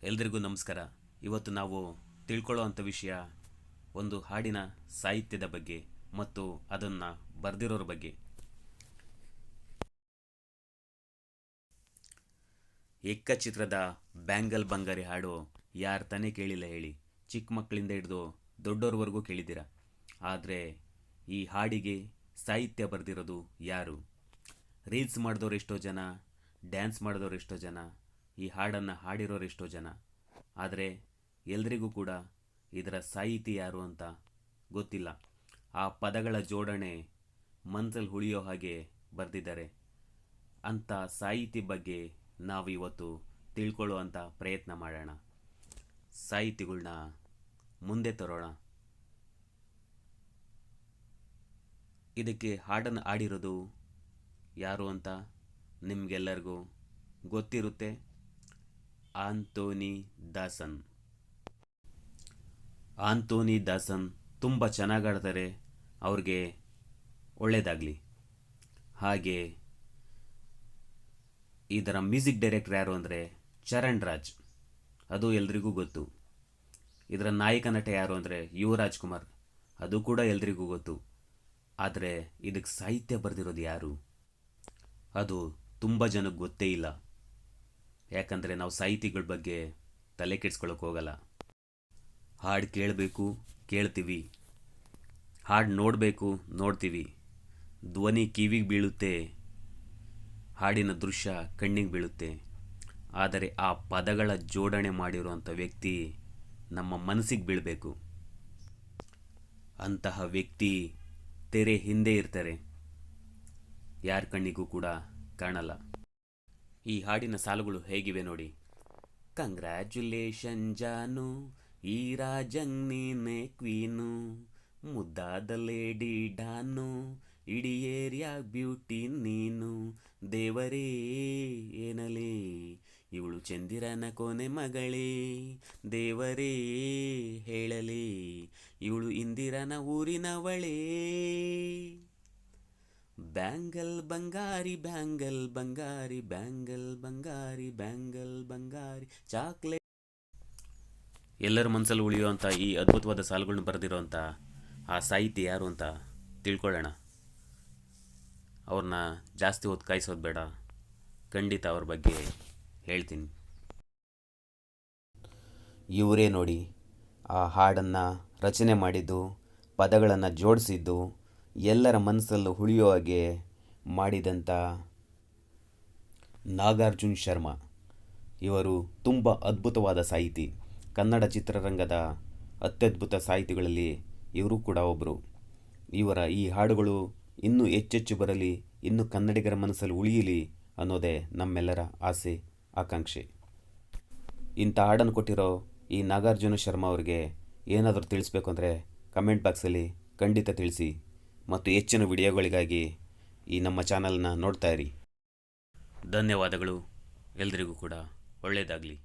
ಎಲ್ರಿಗೂ ನಮಸ್ಕಾರ. ಇವತ್ತು ನಾವು ತಿಳ್ಕೊಳ್ಳುವಂಥ ವಿಷಯ ಒಂದು ಹಾಡಿನ ಸಾಹಿತ್ಯದ ಬಗ್ಗೆ ಮತ್ತು ಅದನ್ನು ಬರೆದಿರೋರ ಬಗ್ಗೆ. ಎಕ್ಕ ಚಿತ್ರದ ಬ್ಯಾಂಗಲ್ ಬಂಗಾರಿ ಹಾಡು ಯಾರು ತಾನೇ ಕೇಳಿಲ್ಲ ಹೇಳಿ. ಚಿಕ್ಕ ಮಕ್ಕಳಿಂದ ಹಿಡಿದು ದೊಡ್ಡೋರ್ವರೆಗೂ ಕೇಳಿದ್ದೀರ. ಆದರೆ ಈ ಹಾಡಿಗೆ ಸಾಹಿತ್ಯ ಬರೆದಿರೋದು ಯಾರು? ರೀಲ್ಸ್ ಮಾಡಿದವರು ಎಷ್ಟೋ ಜನ, ಡ್ಯಾನ್ಸ್ ಮಾಡಿದವರು ಎಷ್ಟೋ ಜನ, ಈ ಹಾಡನ್ನು ಹಾಡಿರೋರು ಎಷ್ಟೋ ಜನ. ಆದರೆ ಎಲ್ರಿಗೂ ಕೂಡ ಇದರ ಸಾಹಿತಿ ಯಾರು ಅಂತ ಗೊತ್ತಿಲ್ಲ. ಆ ಪದಗಳ ಜೋಡಣೆ ಮನಸ್ಸಲ್ಲಿ ಉಳಿಯೋ ಹಾಗೆ ಬರೆದಿದ್ದಾರೆ. ಅಂಥ ಸಾಹಿತಿ ಬಗ್ಗೆ ನಾವು ಇವತ್ತು ತಿಳ್ಕೊಳ್ಳುವಂಥ ಪ್ರಯತ್ನ ಮಾಡೋಣ. ಸಾಹಿತಿಗಳನ್ನ ಮುಂದೆ ತರೋಣ. ಇದಕ್ಕೆ ಹಾಡನ್ನು ಹಾಡಿರೋದು ಯಾರು ಅಂತ ನಿಮಗೆಲ್ಲರಿಗೂ ಗೊತ್ತಿರುತ್ತೆ. ಆಂಥೋನಿ ದಾಸನ್ ತುಂಬ ಚೆನ್ನಾಗಿ ಆಡ್ತಾರೆ. ಅವ್ರಿಗೆ ಒಳ್ಳೆಯದಾಗಲಿ. ಹಾಗೆ ಇದರ ಮ್ಯೂಸಿಕ್ ಡೈರೆಕ್ಟರ್ ಯಾರು ಅಂದರೆ ಚರಣ್ ರಾಜ್, ಅದು ಎಲ್ರಿಗೂ ಗೊತ್ತು. ಇದರ ನಾಯಕ ನಟ ಯಾರು ಅಂದರೆ ಯುವರಾಜ್ ಕುಮಾರ್, ಅದು ಕೂಡ ಎಲ್ರಿಗೂ ಗೊತ್ತು. ಆದರೆ ಇದಕ್ಕೆ ಸಾಹಿತ್ಯ ಬರೆದಿರೋದು ಯಾರು? ಅದು ತುಂಬ ಜನಕ್ಕೆ ಗೊತ್ತೇ ಇಲ್ಲ. ಯಾಕಂದರೆ ನಾವು ಸಾಹಿತಿಗಳ ಬಗ್ಗೆ ತಲೆ ಕೆಡಿಸ್ಕೊಳ್ಳೋಕೆ ಹೋಗಲ್ಲ. ಹಾಡು ಕೇಳಬೇಕು, ಕೇಳ್ತೀವಿ. ಹಾಡು ನೋಡಬೇಕು, ನೋಡ್ತೀವಿ. ಧ್ವನಿ ಕಿವಿಗೆ ಬೀಳುತ್ತೆ, ಹಾಡಿನ ದೃಶ್ಯ ಕಣ್ಣಿಗೆ ಬೀಳುತ್ತೆ. ಆದರೆ ಆ ಪದಗಳ ಜೋಡಣೆ ಮಾಡಿರುವಂಥ ವ್ಯಕ್ತಿ ನಮ್ಮ ಮನಸ್ಸಿಗೆ ಬೀಳಬೇಕು. ಅಂತಹ ವ್ಯಕ್ತಿ ತೆರೆ ಹಿಂದೆ ಇರ್ತಾರೆ, ಯಾರ ಕಣ್ಣಿಗೂ ಕೂಡ ಕಾಣಲ್ಲ. ಈ ಹಾಡಿನ ಸಾಲುಗಳು ಹೇಗಿವೆ ನೋಡಿ. ಕಂಗ್ರ್ಯಾಚುಲೇಷನ್ ಜಾನು, ಈ ರಾಜಂಗ್ ನೀನೆ ಕ್ವೀನು, ಮುದ್ದಾದ ಲೇಡಿ ಡಾನು, ಇಡೀ ಏರಿಯಾ ಬ್ಯೂಟಿ ನೀನು, ದೇವರೇ ಏನಲೇ ಇವಳು ಚಂದಿರನ ಕೊನೆ ಮಗಳೇ, ದೇವರೇ ಹೇಳಲೇ ಇವಳು ಇಂದಿರನ ಊರಿನವಳೇ. ಬ್ಯಾಂಗಲ್ ಬಂಗಾರಿ ಬ್ಯಾಂಗಲ್ ಬಂಗಾರಿ ಬ್ಯಾಂಗಲ್ ಬಂಗಾರಿ ಬ್ಯಾಂಗಲ್ ಬಂಗಾರಿ ಚಾಕ್ಲೇಟ್. ಎಲ್ಲರ ಮನಸ್ಸಲ್ಲಿ ಉಳಿಯುವಂಥ ಈ ಅದ್ಭುತವಾದ ಸಾಲುಗಳನ್ನ ಬರೆದಿರೋಂಥ ಆ ಸಾಹಿತಿ ಯಾರು ಅಂತ ತಿಳ್ಕೊಳ್ಳೋಣ. ಅವ್ರನ್ನ ಜಾಸ್ತಿ ಹೊತ್ತು ಕಾಯಿಸೋದು ಬೇಡ, ಖಂಡಿತ ಅವ್ರ ಬಗ್ಗೆ ಹೇಳ್ತೀನಿ. ಇವರೇ ನೋಡಿ ಆ ಹಾಡನ್ನು ರಚನೆ ಮಾಡಿದ್ದು, ಪದಗಳನ್ನು ಜೋಡಿಸಿದ್ದು, ಎಲ್ಲರ ಮನಸ್ಸಲ್ಲೂ ಉಳಿಯೋ ಹಾಗೆ ಮಾಡಿದಂಥ ನಾಗಾರ್ಜುನ್ ಶರ್ಮಾ. ಇವರು ತುಂಬ ಅದ್ಭುತವಾದ ಸಾಹಿತಿ. ಕನ್ನಡ ಚಿತ್ರರಂಗದ ಅತ್ಯದ್ಭುತ ಸಾಹಿತಿಗಳಲ್ಲಿ ಇವರು ಕೂಡ ಒಬ್ಬರು. ಇವರ ಈ ಹಾಡುಗಳು ಇನ್ನೂ ಹೆಚ್ಚೆಚ್ಚು ಬರಲಿ, ಇನ್ನೂ ಕನ್ನಡಿಗರ ಮನಸ್ಸಲ್ಲಿ ಉಳಿಯಲಿ ಅನ್ನೋದೇ ನಮ್ಮೆಲ್ಲರ ಆಸೆ, ಆಕಾಂಕ್ಷೆ. ಇಂಥ ಹಾಡನ್ನು ಕೊಟ್ಟಿರೋ ಈ ನಾಗಾರ್ಜುನ ಶರ್ಮಾ ಅವರಿಗೆ ಏನಾದರೂ ತಿಳಿಸ್ಬೇಕು ಅಂದರೆ ಕಮೆಂಟ್ ಬಾಕ್ಸಲ್ಲಿ ಖಂಡಿತ ತಿಳಿಸಿ. ಮತ್ತು ಹೆಚ್ಚಿನ ವಿಡಿಯೋಗಳಿಗಾಗಿ ಈ ನಮ್ಮ ಚಾನಲ್ನ ನೋಡ್ತಾ ಇರಿ. ಧನ್ಯವಾದಗಳು. ಎಲ್ರಿಗೂ ಕೂಡ ಒಳ್ಳೆಯದಾಗಲಿ.